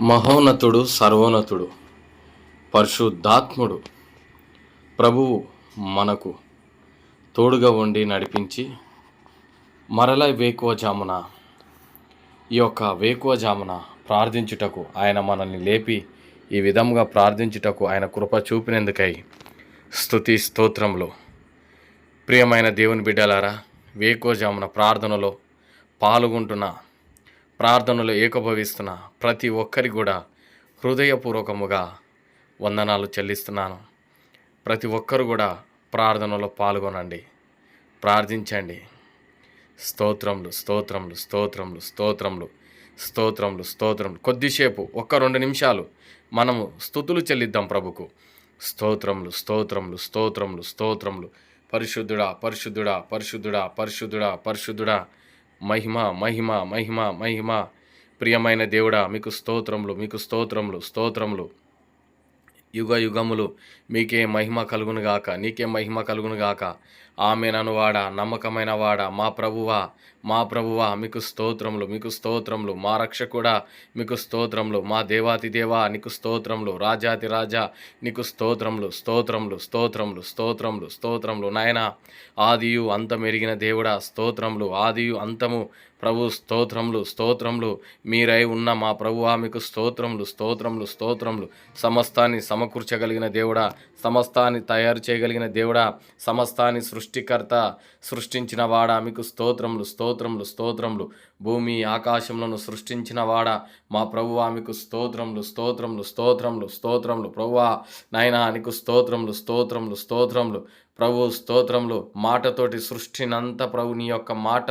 మహోన్నతుడు, సర్వోన్నతుడు, పరిశుద్ధాత్ముడు ప్రభువు మనకు తోడుగా ఉండి నడిపించి మరల వేకువజామున ఈ యొక్క వేకువజామున ప్రార్థించుటకు ఆయన మనల్ని లేపి ఈ విధంగా ప్రార్థించుటకు ఆయన కృప చూపినందుకై స్తుతి స్తోత్రములు. ప్రియమైన దేవుని బిడ్డలారా, వేకువజామున ప్రార్థనలో పాల్గొంటున్న, ప్రార్థనలో ఏకభవిస్తున్న ప్రతి ఒక్కరికి కూడా హృదయపూర్వకముగా వందనాలు చెల్లిస్తున్నాను. ప్రతి ఒక్కరు కూడా ప్రార్థనలో పాల్గొనండి, ప్రార్థించండి. స్తోత్రములు స్తోత్రములు స్తోత్రములు స్తోత్రములు స్తోత్రములు స్తోత్రములు. కొద్దిసేపు 1-2 నిమిషాలు మనము స్తుతులు చెల్లిద్దాం ప్రభుకు. స్తోత్రములు స్తోత్రములు స్తోత్రములు స్తోత్రములు. పరిశుద్ధుడా పరిశుద్ధుడా పరిశుద్ధుడా పరిశుద్ధుడా పరిశుద్ధుడా, మహిమ మహిమ మహిమ మహిమ. ప్రియమైన దేవుడా, మీకు స్తోత్రములు, మీకు స్తోత్రములు స్తోత్రములు. యుగ యుగములు మీకే మహిమ కలుగునుగాక, నీకే మహిమ కలుగునుగాక. ఆమెనను వాడా, నమ్మకమైన వాడా, మా ప్రభువా మీకు స్తోత్రములు, మీకు స్తోత్రములు. మా రక్షకుడా మీకు స్తోత్రములు, మా దేవాతి దేవా నీకు స్తోత్రములు, రాజాతి రాజా నీకు స్తోత్రములు స్తోత్రములు స్తోత్రములు స్తోత్రములు స్తోత్రములు. నాయన ఆదియు అంతమెరిగిన దేవుడా స్తోత్రములు, ఆదియు అంతము ప్రభు స్తోత్రములు స్తోత్రములు. మీరై ఉన్న మా ప్రభువా మీకు స్తోత్రములు స్తోత్రములు స్తోత్రములు. సమస్తాన్ని సమకూర్చగలిగిన దేవుడా, సమస్తాన్ని తయారు చేయగలిగిన దేవుడా, సమస్తాన్ని సృష్టికర్త, సృష్టించిన వాడా మీకు స్తోత్రములు స్తోత్రములు స్తోత్రములు. భూమి ఆకాశములను సృష్టించిన వాడా మా ప్రభువా మీకు స్తోత్రములు స్తోత్రములు స్తోత్రములు స్తోత్రములు. ప్రభువా నాయనా నీకు స్తోత్రములు స్తోత్రములు స్తోత్రములు. ప్రభు స్తోత్రములు. మాటతోటి సృష్టినంత ప్రభు నీ యొక్క మాట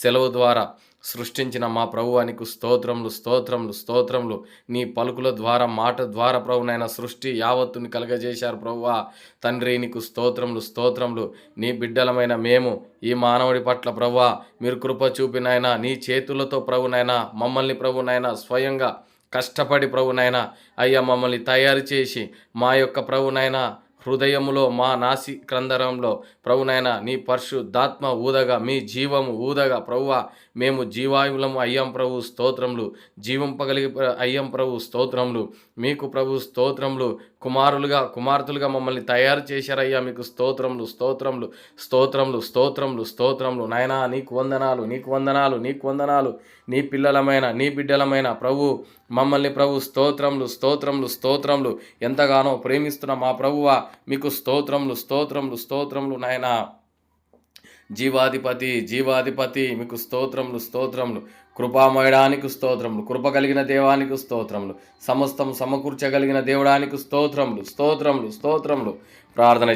సెలవు ద్వారా సృష్టించిన మా ప్రభువా నీకు స్తోత్రములు స్తోత్రములు స్తోత్రములు. నీ పలుకుల ద్వారా, మాట ద్వారా ప్రభునైనా సృష్టి యావత్తుని కలగజేశారు ప్రభువా. తండ్రి నీకు స్తోత్రములు స్తోత్రములు. నీ బిడ్డలమైన మేము ఈ మానవుడి పట్ల ప్రభువా మీరు కృప చూపినైనా, నీ చేతులతో ప్రభునైనా మమ్మల్ని ప్రభునైనా స్వయంగా కష్టపడి ప్రభునైనా అయ్యా మమ్మల్ని తయారు చేసి మా యొక్క ప్రభునైనా హృదయములో, మా నాసి క్రందరంలో ప్రభునైనా నీ పరిశుద్ధాత్మ ఊదగా, మీ జీవము ఊదగా ప్రభువా మేము జీవాయువులము అయ్యాం ప్రభు స్తోత్రములు, జీవింపగలిగి అయ్యాం ప్రభు స్తోత్రములు. మీకు ప్రభు స్తోత్రములు. కుమారులుగా కుమార్తెలుగా మమ్మల్ని తయారు చేశారయ్యా మీకు స్తోత్రములు స్తోత్రములు స్తోత్రములు స్తోత్రములు స్తోత్రములు. నాయనా నీకు వందనాలు, నీకు వందనాలు, నీకు వందనాలు. నీ పిల్లలమైన, నీ బిడ్డలమైన ప్రభు మమ్మల్ని ప్రభు స్తోత్రములు స్తోత్రములు స్తోత్రములు. ఎంతగానో ప్రేమిస్తున్న మా ప్రభువా మీకు స్తోత్రములు స్తోత్రములు స్తోత్రములు. నాయనా జీవాధిపతి జీవాధిపతి మీకు స్తోత్రములు స్తోత్రములు. కృపామయడానికి స్తోత్రములు, కృప కలిగిన దేవానికి స్తోత్రములు, సమస్తం సమకూర్చగలిగిన దేవుడానికి స్తోత్రములు స్తోత్రములు స్తోత్రములు. ప్రార్థన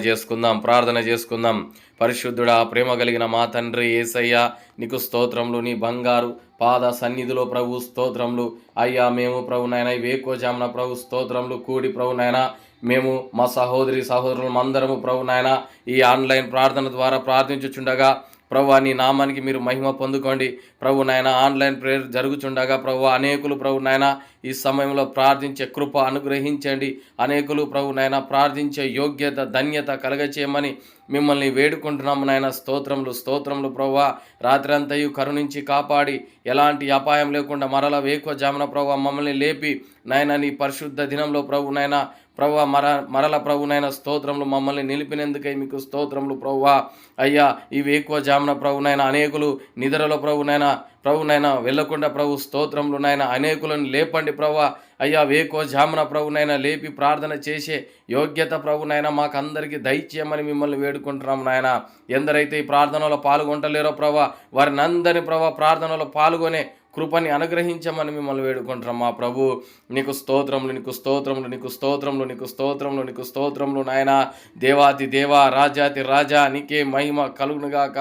చేసుకుందాం. పరిశుద్ధుడా, ప్రేమ కలిగిన మా తండ్రి యేసయ్యా నీకు స్తోత్రములు. నీ బంగారు పాద సన్నిధిలో ప్రభు స్తోత్రములు. అయ్యా మేము ప్రభునైనా వేకువజామున ప్రభు స్తోత్రములు కూడి ప్రభునైనా మేము మా సహోదరులు అందరము ప్రభునైనా ఈ ఆన్లైన్ ప్రార్థన ద్వారా ప్రార్థించుచుండగా ప్రభు నీ నామానికి మీరు మహిమ పొందుకోండి. ప్రభు నాయన ఆన్లైన్ ప్రేయర్ జరుగుచుండగా ప్రభు అనేకులు ప్రభు నాయన ఈ సమయంలో ప్రార్థించే కృప అనుగ్రహించండి. అనేకులు ప్రభు నాయన ప్రార్థించే యోగ్యత, ధన్యత కలగచేయమని మిమ్మల్ని వేడుకుంటున్నాము నాయన. స్తోత్రములు స్తోత్రములు. ప్రభు రాత్రి అంతయు కరుణించి కాపాడి ఎలాంటి అపాయం లేకుండా మరల వేకువజామున ప్రభు మమ్మల్ని లేపి నాయన నీ పరిశుద్ధ దినంలో ప్రభు నాయన ప్రభువా మరల ప్రభునైనా స్తోత్రములు. మమ్మల్ని నిలిపినందుకై మీకు స్తోత్రములు ప్రభువా. అయ్యా ఈ వేకువజామున ప్రభునైనా అనేకులు నిద్రలో ప్రభునైనా వెళ్ళకుండా ప్రభు స్తోత్రములు నాయన. అనేకులను లేపండి ప్రభువా. అయ్యా వేకువజామున ప్రభునైనా లేపి ప్రార్థన చేసే యోగ్యత ప్రభునైనా మాకు అందరికీ దయచేయమని మిమ్మల్ని వేడుకుంటున్నాము నాయన. ఎందరైతే ఈ ప్రార్థనలో పాల్గొంటలేరో ప్రభువా వారిని అందరినీ ప్రభువా ప్రార్థనలో పాల్గొనే కృపని అనుగ్రహించమని మిమ్మల్ని వేడుకుంటున్నాం మా ప్రభు. నీకు స్తోత్రములు, నీకు స్తోత్రములు, నీకు స్తోత్రములు, నీకు స్తోత్రములు, నీకు స్తోత్రములు నాయన. దేవాతి దేవా, రాజాతి రాజా నీకే మహిమ కలుగునుగాక.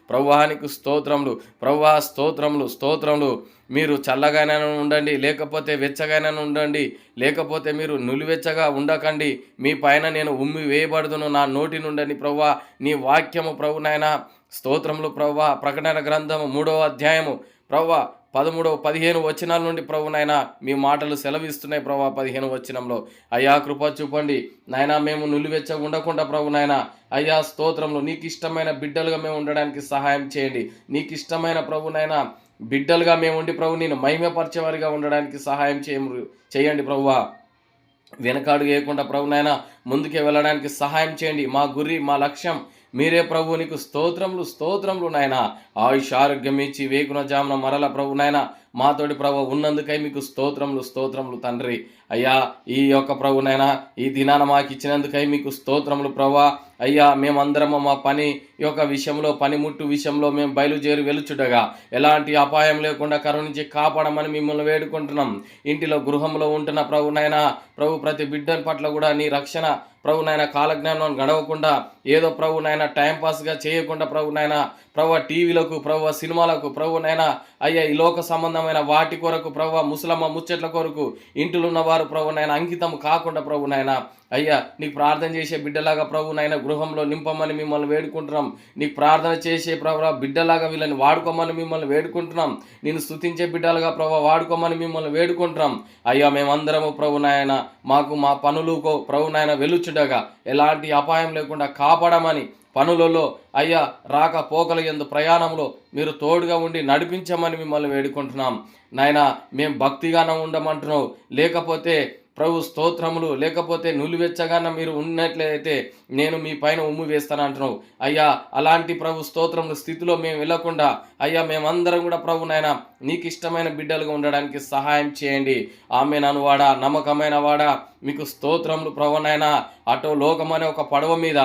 ప్రభువా నీకు స్తోత్రములు, ప్రభువా స్తోత్రములు స్తోత్రములు. మీరు చల్లగానైనా ఉండండి, లేకపోతే వెచ్చగానైనా ఉండండి, లేకపోతే మీరు నులివెచ్చగా ఉండకండి. మీ పైన నేను ఉమ్మి వేయబడుదును నా నోటి నుండని ప్రభువా నీ వాక్యము ప్రభునైనా స్తోత్రములు. ప్రభువా ప్రకటన గ్రంథము 3వ అధ్యాయము ప్రభువా 13-15 వచనాల నుండి ప్రభునైనా మీ మాటలు సెలవిస్తున్నాయి. ప్రభా 15 వచనంలో అయ్యా కృప చూపండి నాయనా. మేము నులివెచ్చ ఉండకుండా ప్రభునైనా అయ్యా స్తోత్రంలో నీకు ఇష్టమైన బిడ్డలుగా మేము ఉండడానికి సహాయం చేయండి. నీకు ఇష్టమైన ప్రభునైనా బిడ్డలుగా మేము ఉండి ప్రభు నేను మహిమపరిచేవారిగా ఉండడానికి సహాయం చేయండి ప్రభువా. వెనకాడు వేయకుండా ప్రభు నాయన ముందుకే వెళ్ళడానికి సహాయం చేయండి. మా గురి, మా లక్ష్యం మీరే ప్రభు. నీకు స్తోత్రములు స్తోత్రములు నాయన. ఆయుష్ ఆరోగ్యం ఇచ్చి వేకున జామున మరల ప్రభు నాయన మాతోటి ప్రభు ఉన్నందుకై మీకు స్తోత్రములు స్తోత్రములు తండ్రి. అయ్యా ఈ యొక్క ప్రభు నాయన ఈ దినాన మాకు ఇచ్చినందుకై మీకు స్తోత్రములు ప్రభా. అయ్యా మేమందరము మా పని యొక్క విషయంలో, పనిముట్టు విషయంలో మేము బయలుదేరి వెలుచుటగా ఎలాంటి అపాయం లేకుండా కరుణించి కాపాడమని మిమ్మల్ని వేడుకుంటున్నాం. ఇంటిలో గృహంలో ఉంటున్న ప్రభు నాయన ప్రభు ప్రతి బిడ్డల పట్ల కూడా నీ రక్షణ ప్రభు నాయన కాలజ్ఞానం గడవకుండా ఏదో ప్రభు నాయన టైంపాస్గా చేయకుండా ప్రభు నాయన ప్రభు టీవీలకు, ప్రభు సినిమాలకు, ప్రభు నాయన అయ్యా ఈ లోక సంబంధమైన వాటి కొరకు ప్రభు ముసలమ్మ ముచ్చట్ల కొరకు ఇంటిలో ఉన్నవారు ప్రభు నాయన అంకితం కాకుండా ప్రభు నాయన అయ్యా నీకు ప్రార్థన చేసే బిడ్డలాగా ప్రభు నాయన గృహంలో నింపమని మిమ్మల్ని వేడుకుంటున్నాం. నీకు ప్రార్థన చేసే ప్రభు బిడ్డలాగా వీళ్ళని వాడుకోమని మిమ్మల్ని వేడుకుంటున్నాం. నేను స్తుతించే బిడ్డలుగా ప్రభు వాడుకోమని మిమ్మల్ని వేడుకుంటున్నాం. అయ్యా మేమందరము ప్రభు నాయన మాకు మా పనులకు ప్రభు నాయన వెలుచుడగా ఎలాంటి అపాయం లేకుండా కాపాడమని, పనులలో అయ్యా రాకపోకల యందు ప్రయాణంలో మీరు తోడుగా ఉండి నడిపించమని మిమ్మల్ని వేడుకుంటున్నాం. నాయన మేము భక్తిగానం ఉండమంటున్నావు, లేకపోతే ప్రభు స్తోత్రములు, లేకపోతే నులివెచ్చగాన మీరు ఉన్నట్లయితే నేను మీ పైన ఉమ్ము వేస్తాను అంటున్నావు. అయ్యా అలాంటి ప్రభు స్తోత్రముల స్థితిలో మేము వెళ్ళకుండా అయ్యా మేమందరం కూడా ప్రభు నాయన నీకు ఇష్టమైన బిడ్డలుగా ఉండడానికి సహాయం చేయండి. ఆమెను వాడా, నమ్మకమైన వాడా, మీకు స్తోత్రములు ప్రభు నాయన. అటో లోకం అనే ఒక పడవ మీద,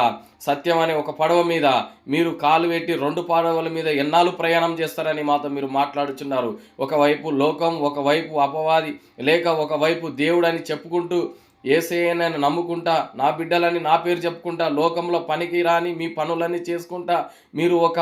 సత్యం అనే ఒక పడవ మీద మీరు కాలు పెట్టి 2 పడవల మీద ఎన్నాళ్ళు ప్రయాణం చేస్తారని మాతో మీరు మాట్లాడుచున్నారు. ఒకవైపు లోకం, ఒకవైపు అపవాది, లేక ఒకవైపు దేవుడు అని చెప్పుకుంటూ యేసయ్యను నమ్ముకుంటా నా బిడ్డలని నా పేరు చెప్పుకుంటా లోకంలో పనికి రాని మీ పనులన్నీ చేసుకుంటా మీరు ఒక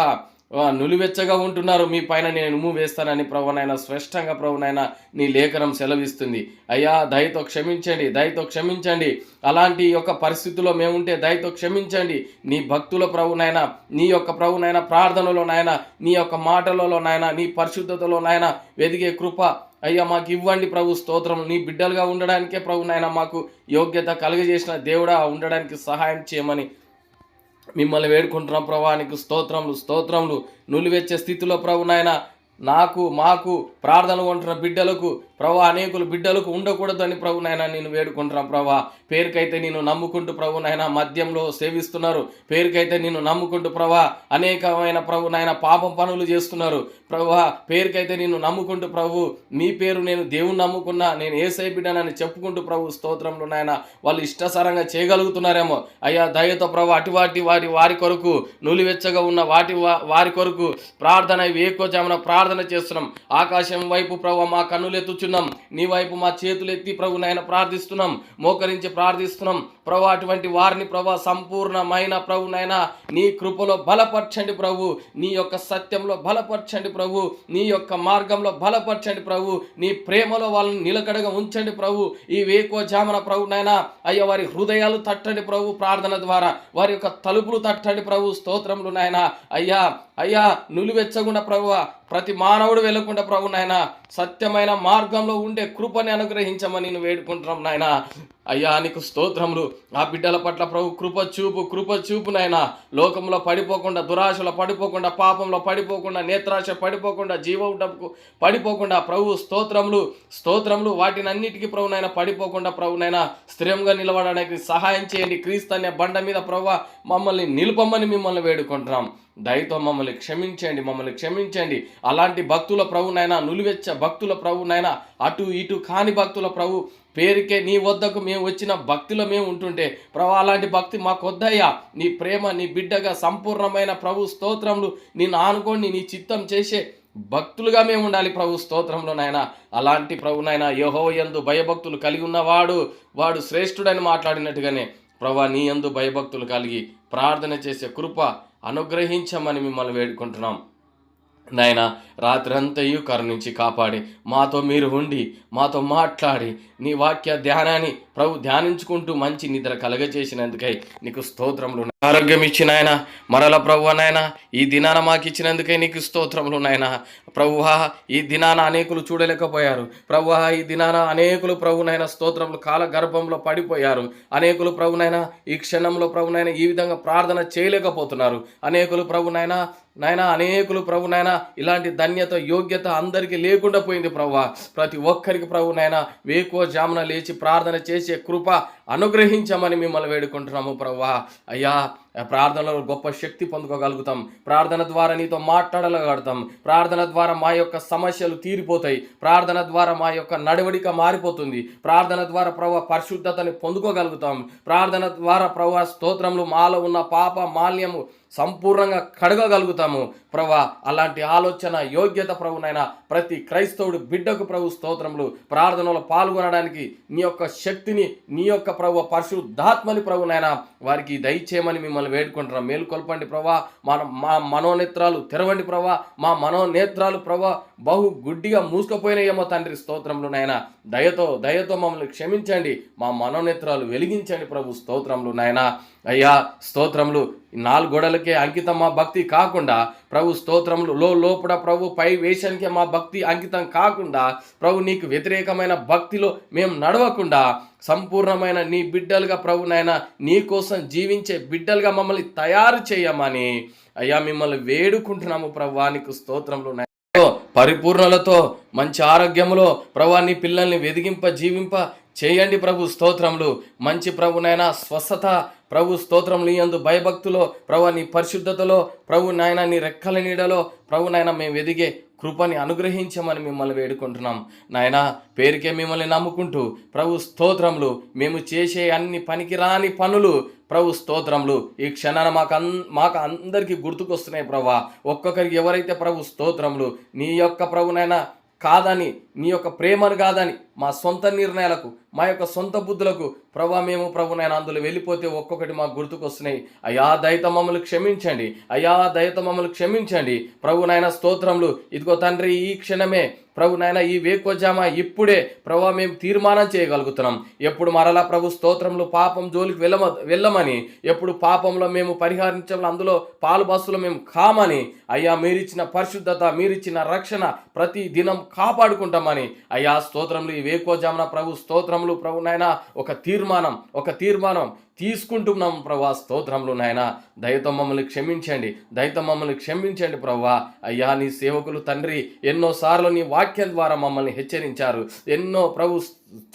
నులివెచ్చగా ఉంటున్నారు. మీ పైన నేను ఉమ్ము వేస్తానని ప్రభునైనా స్పష్టంగా ప్రభునైనా నీ లేఖనం సెలవిస్తుంది. అయ్యా దయతో క్షమించండి, దయతో క్షమించండి. అలాంటి యొక్క పరిస్థితుల్లో మేముంటే దయతో క్షమించండి. నీ భక్తుల ప్రభునైనా, నీ యొక్క ప్రభునైనా ప్రార్థనలో నాయన, నీ యొక్క మాటలలో నాయన, నీ పరిశుద్ధతలో నాయన వెదిగే కృప అయ్యా మాకు ఇవ్వండి ప్రభు. స్తోత్రం. నీ బిడ్డలుగా ఉండడానికే ప్రభు నాయన మాకు యోగ్యత కలుగజేసిన దేవుడా ఉండడానికి సహాయం చేయమని మిమ్మల్ని వేడుకుంటున్నాం ప్రభా. నీకు స్తోత్రములు స్తోత్రములు. నులివెచ్చే స్థితిలో ప్రభు నాయన మాకు ప్రార్థనలు ఉంటున్న బిడ్డలకు ప్రభా, అనేకులు బిడ్డలకు ఉండకూడదని ప్రభు నాయన నేను వేడుకుంటున్నాం ప్రభా. పేరుకైతే నేను నమ్ముకుంటూ ప్రభు నాయన మద్యంలో సేవిస్తున్నారు, పేరుకైతే నేను నమ్ముకుంటూ ప్రభా అనేకమైన ప్రభు నాయన పాపం పనులు చేస్తున్నారు ప్రభా. పేరుకైతే నేను నమ్ముకుంటూ ప్రభు మీ పేరు నేను దేవుని నమ్ముకున్నా, నేను యేసయ్య బిడ్డనని చెప్పుకుంటూ ప్రభు స్తోత్రంలో నాయన వాళ్ళు ఇష్టసారంగా చేయగలుగుతున్నారేమో అయ్యా దయతో ప్రభు అటువాటి వారి కొరకు నులివెచ్చగా ఉన్న వారి కొరకు ప్రార్థన వేకోజామున ప్రార్థన చేస్తున్నాం. ఆకాశం వైపు ప్రభు మా కన్నులు ఎత్తుచున్నాం, నీ వైపు మా చేతులు ఎత్తి ప్రభు నాయన ప్రార్థిస్తున్నాం, మోకరించి ప్రార్థిస్తున్నాం ప్రభు. అటువంటి వారిని ప్రభు సంపూర్ణమైన ప్రభు నాయన నీ కృపలో బలపరచండి ప్రభు, నీ యొక్క సత్యంలో బలపరచండి ప్రభు, నీ యొక్క మార్గంలో బలపరచండి ప్రభు, నీ ప్రేమలో వాళ్ళని నిలకడగా ఉంచండి ప్రభు. ఈ వేకోజామున ప్రభు నాయన అయ్యా వారి హృదయాలు తట్టండి ప్రభు, ప్రార్థన ద్వారా వారి యొక్క తలుపులు తట్టండి ప్రభు. స్తోత్రములు నాయన. అయ్యా నులివెచ్చకుండా ప్రభు ప్రతి మానవుడు వెళ్ళకుండా ప్రభు నాయన సత్యమైన మార్గంలో ఉండే కృపని అనుగ్రహించమని నేను వేడుకుంటున్నాం నాయన. అయ్యా నీకు స్తోత్రములు. ఆ బిడ్డల పట్ల ప్రభు కృప చూపు నాయన. లోకంలో పడిపోకుండా, దురాశలో పడిపోకుండా, పాపంలో పడిపోకుండా, నేత్రాశ పడిపోకుండా, జీవముటకు పడిపోకుండా ప్రభు స్తోత్రములు వాటిని అన్నిటికీ ప్రభు నాయన పడిపోకుండా ప్రభు నాయన స్థిరంగా నిలబడడానికి సహాయం చేయండి. క్రీస్తు అనే బండ మీద ప్రభు మమ్మల్ని నిలుపమని మిమ్మల్ని వేడుకుంటున్నాం. దయతో మమ్మల్ని క్షమించండి. అలాంటి భక్తుల ప్రభునైనా, నులివెచ్చ భక్తుల ప్రభునైనా, అటు ఇటు కాని భక్తుల ప్రభు పేరుకే నీ వద్దకు మేము వచ్చిన భక్తిలో మేము ఉంటుంటే ప్రభు అలాంటి భక్తి మాకు వద్దయ్యా. నీ ప్రేమ, నీ బిడ్డగా సంపూర్ణమైన ప్రభు స్తోత్రములు నేను ఆనుకోండి నీ చిత్తం చేసే భక్తులుగా మేము ఉండాలి ప్రభు. స్తోత్రంలో నాయన అలాంటి ప్రభునైనా యెహోవా యందు భయభక్తులు కలిగి ఉన్నవాడు వాడు శ్రేష్ఠుడని మాట్లాడినట్టుగానే ప్రభు నీ యందు భయభక్తులు కలిగి ప్రార్థన చేసే కృప అనుగ్రహించమని మిమ్మల్ని వేడుకుంటున్నాం నాయన. రాత్రంతయు కరుణించి కాపాడి మాతో మీరు ఉండి మాతో మాట్లాడి నీ వాక్య ధ్యానాన్ని ప్రభు ధ్యానించుకుంటూ మంచి నిద్ర కలగజేసినందుకై నీకు స్తోత్రములు. ఆరోగ్యం ఇచ్చిన ఆయన మరల ప్రభువా నాయన ఈ దినాన మాకు ఇచ్చినందుకే నీకు స్తోత్రములు నాయన. ప్రభువా ఈ దినాన అనేకులు చూడలేకపోయారు. ప్రభువా ఈ దినాన అనేకులు ప్రభునైనా స్తోత్రములు కాల గర్భంలో పడిపోయారు. అనేకులు ప్రభునైనా ఈ క్షణంలో ప్రభునైనా ఈ విధంగా ప్రార్థన చేయలేకపోతున్నారు. అనేకులు ప్రభునైనా అనేకులు ప్రభునైనా ఇలాంటి ధన్యత యోగ్యత అందరికీ లేకుండా పోయింది ప్రభువా. ప్రతి ఒక్కరికి ప్రభునైనా వేకువ జామున లేచి ప్రార్థన చేసే కృప అనుగ్రహించమని మిమ్మల్ని వేడుకుంటున్నాము ప్రభువా. అయ్యా ప్రార్థనలో గొప్ప శక్తి పొందుకోగలుగుతాం. ప్రార్థన ద్వారా నీతో మాట్లాడగలుగుతాం. ప్రార్థన ద్వారా మా యొక్క సమస్యలు తీరిపోతాయి. ప్రార్థన ద్వారా మా యొక్క నడవడిక మారిపోతుంది. ప్రార్థన ద్వారా ప్రభువా పరిశుద్ధతని పొందుకోగలుగుతాం. ప్రార్థన ద్వారా ప్రభువా స్తోత్రములు మాలో ఉన్న పాప మాల్యము సంపూర్ణంగా కడగగలుగుతాము ప్రభా. అలాంటి ఆలోచన యోగ్యత ప్రభునైనా ప్రతి క్రైస్తవుడు బిడ్డకు ప్రభు స్తోత్రములు ప్రార్థనలో పాల్గొనడానికి నీ యొక్క శక్తిని నీ యొక్క ప్రభు పరిశుద్ధాత్మని ప్రభునైనా వారికి దయచేయమని మిమ్మల్ని వేడుకుంటున్నాం. మేలుకొల్పండి ప్రభా. మా మనోనేత్రాలు తెరవండి ప్రభా. మా మనోనేత్రాలు ప్రభా బహు గుడ్డిగా మూసుకుపోయినాయేమో తండ్రి స్తోత్రములు నాయన. దయతో మమ్మల్ని క్షమించండి. మా మనోనేత్రాలు వెలిగించండి ప్రభు స్తోత్రములు నాయన. అయ్యా స్తోత్రములు 4 గోడలకే అంకితం మా భక్తి కాకుండా ప్రభు స్తోత్రములు లోపల ప్రభు పై వేషానికే మా భక్తి అంకితం కాకుండా ప్రభు నీకు వ్యతిరేకమైన భక్తిలో మేము నడవకుండా సంపూర్ణమైన నీ బిడ్డలుగా ప్రభునైనా నీ కోసం జీవించే బిడ్డలుగా మమ్మల్ని తయారు చేయమని అయ్యా మిమ్మల్ని వేడుకుంటున్నాము ప్రభు. నీకు స్తోత్రములు పరిపూర్ణలతో మంచి ఆరోగ్యములో ప్రభు నీ పిల్లల్ని జీవింప చేయండి ప్రభు స్తోత్రములు. మంచి ప్రభునైనా స్వస్థత ప్రభు స్తోత్రములు యందు భయభక్తులో ప్రభు నీ పరిశుద్ధతలో ప్రభు నాయన నీ రెక్కల నీడలో ప్రభు నాయన మేము ఎదిగే కృపని అనుగ్రహించమని మిమ్మల్ని వేడుకుంటున్నాం నాయన. పేరుకే మిమ్మల్ని నమ్ముకుంటూ ప్రభు స్తోత్రములు మేము చేసే అన్ని పనికిరాని పనులు ప్రభు స్తోత్రములు ఈ క్షణాన మాకు అందరికీ గుర్తుకొస్తున్నాయి ప్రభా. ఒక్కొక్కరికి ఎవరైతే ప్రభు స్తోత్రములు నీ యొక్క ప్రభునైనా కాదని నీ యొక్క ప్రేమను కాదని మా సొంత నిర్ణయాలకు మా యొక్క సొంత బుద్ధులకు ప్రభా మేము ప్రభునైనా అందులో వెళ్ళిపోతే ఒక్కొక్కటి మాకు గుర్తుకొస్తున్నాయి. అయ్యా దయతో మమ్మల్ని క్షమించండి. అయ్యా దయతో మమ్మల్ని క్షమించండి ప్రభునైనా స్తోత్రములు. ఇదిగో తండ్రి ఈ క్షణమే ప్రభునైనా ఈ వేకువజామ ఇప్పుడే ప్రభా మేము తీర్మానం చేయగలుగుతున్నాం. ఎప్పుడు మరలా ప్రభు స్తోత్రములు పాపం జోలికి వెళ్ళమని ఎప్పుడు పాపంలో మేము పరిహరించాలి అందులో పాలు బస్సులో మేము కామని అయ్యా మీరిచ్చిన పరిశుద్ధత మీరిచ్చిన రక్షణ ప్రతి దినం కాపాడుకుంటామని అయ్యా స్తోత్రములు ఈ వేకువజామున ప్రభు స్తోత్రములు ప్రభునైనా ఒక తీర్మానం తీసుకుంటున్నాం ప్రభా. స్తోత్రములు నాయన. దయతో మమ్మల్ని క్షమించండి ప్రభా. అయ్యా నీ సేవకులు తండ్రి ఎన్నోసార్లు నీ వాక్యం ద్వారా మమ్మల్ని హెచ్చరించారు.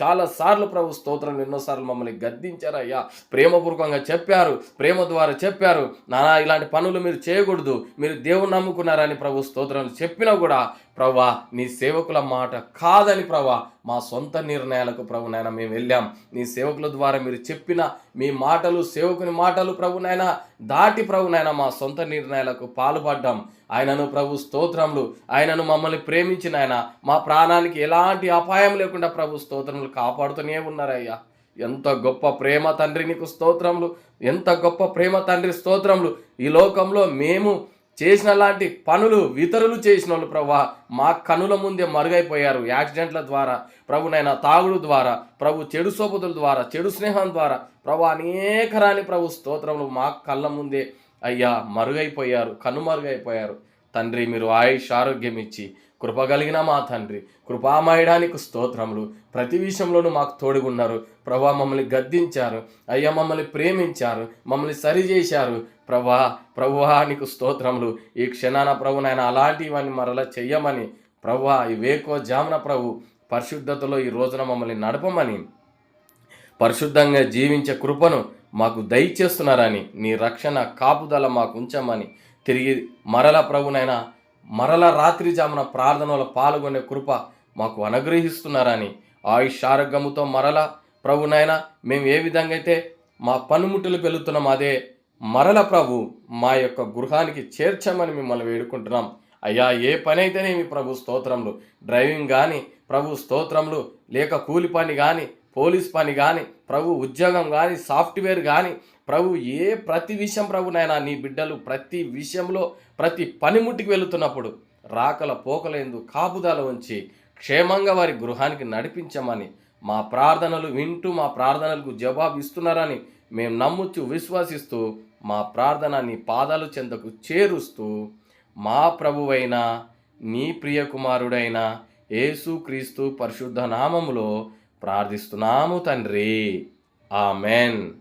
చాలాసార్లు ప్రభు స్తోత్రం ఎన్నోసార్లు మమ్మల్ని గద్దించారు అయ్యా. ప్రేమపూర్వకంగా చెప్పారు, ప్రేమ ద్వారా చెప్పారు నానా ఇలాంటి పనులు మీరు చేయకూడదు, మీరు దేవుని నమ్ముకున్నారని ప్రభు స్తోత్రం చెప్పినా కూడా ప్రభా నీ సేవకుల మాట కాదని ప్రభా మా సొంత నిర్ణయాలకు ప్రభునైనా మేము వెళ్ళాం. నీ సేవకుల ద్వారా మీరు చెప్పిన మీ మాటలు సేవకుని మాటలు ప్రభునైనా దాటి ప్రభునైనా మా సొంత నిర్ణయాలకు పాల్పడ్డాం. ఆయనను ప్రభు స్తోత్రములు ఆయనను మమ్మల్ని ప్రేమించిన ఆయన మా ప్రాణానికి ఎలాంటి అపాయం లేకుండా ప్రభు స్తోత్రములు కాపాడుతూనే ఉన్నారయ్యా. ఎంత గొప్ప ప్రేమ తండ్రి నీకు స్తోత్రములు. ఎంత గొప్ప ప్రేమ తండ్రి స్తోత్రములు. ఈ లోకంలో మేము చేసిన లాంటి పనులు ఇతరులు చేసిన వాళ్ళు ప్రభా మా కనుల ముందే మరుగైపోయారు. యాక్సిడెంట్ల ద్వారా ప్రభునైనా తాగుడు ద్వారా ప్రభు చెడు సోపతుల ద్వారా చెడు స్నేహం ద్వారా ప్రభు అనేకరాని ప్రభు స్తోత్రములు మా కళ్ళ ముందే అయ్యా మరుగైపోయారు, కనుమరుగైపోయారు. తండ్రి మీరు ఆయుష్ ఆరోగ్యం ఇచ్చి కృప కలిగిన మా తండ్రి కృపామయడానికి స్తోత్రములు. ప్రతి విషయంలోనూ మాకు తోడుగున్నారు ప్రభా. మమ్మల్ని గద్దించారు అయ్యా, మమ్మల్ని ప్రేమించారు, మమ్మల్ని సరిచేశారు ప్రభువా నీకు స్తోత్రములు. ఈ క్షణాన ప్రభునైనా అలాంటివన్నీ మరలా చెయ్యమని ప్రభువా ఈ వేకువజామున ప్రభు పరిశుద్ధతలో ఈ రోజున మమ్మల్ని నడపమని పరిశుద్ధంగా జీవించే కృపను మాకు దయచేస్తున్నారని నీ రక్షణ కాపుదల మాకు ఉంచమని తిరిగి మరల ప్రభునైనా మరల రాత్రి జామున ప్రార్థనలో పాల్గొనే కృప మాకు అనుగ్రహిస్తున్నారని ఆయుష్ ఆరోగ్యముతో మరల ప్రభునైనా మేము ఏ విధంగా అయితే మా పనిముట్టులు వెళుతున్నాం అదే మరల ప్రభు మా యొక్క గృహానికి చేర్చమని మిమ్మల్ని వేడుకుంటున్నాం అయ్యా. ఏ పని అయితేనేమి ప్రభు స్తోత్రములు, డ్రైవింగ్ కానీ ప్రభు స్తోత్రములు, లేక కూలి పని కానీ పోలీస్ పని కానీ ప్రభు ఉద్యోగం కానీ సాఫ్ట్వేర్ కానీ ప్రభు ప్రతి విషయం ప్రభునైనా నీ బిడ్డలు ప్రతి విషయంలో ప్రతి పనిముట్టికి వెళుతున్నప్పుడు రాకల పోకలేందు కాపుదల ఉంచి క్షేమంగా వారి గృహానికి నడిపించమని మా ప్రార్థనలు వింటూ మా ప్రార్థనలకు జవాబు ఇస్తున్నారని మేము నమ్ముచు విశ్వసిస్తూ మా ప్రార్థన నీ పాదాల చెంతకు చేరుస్తూ మా ప్రభువైన నీ ప్రియకుమారుడైన యేసుక్రీస్తు పరిశుద్ధ నామములో ప్రార్థిస్తున్నాము తండ్రి. ఆమెన్.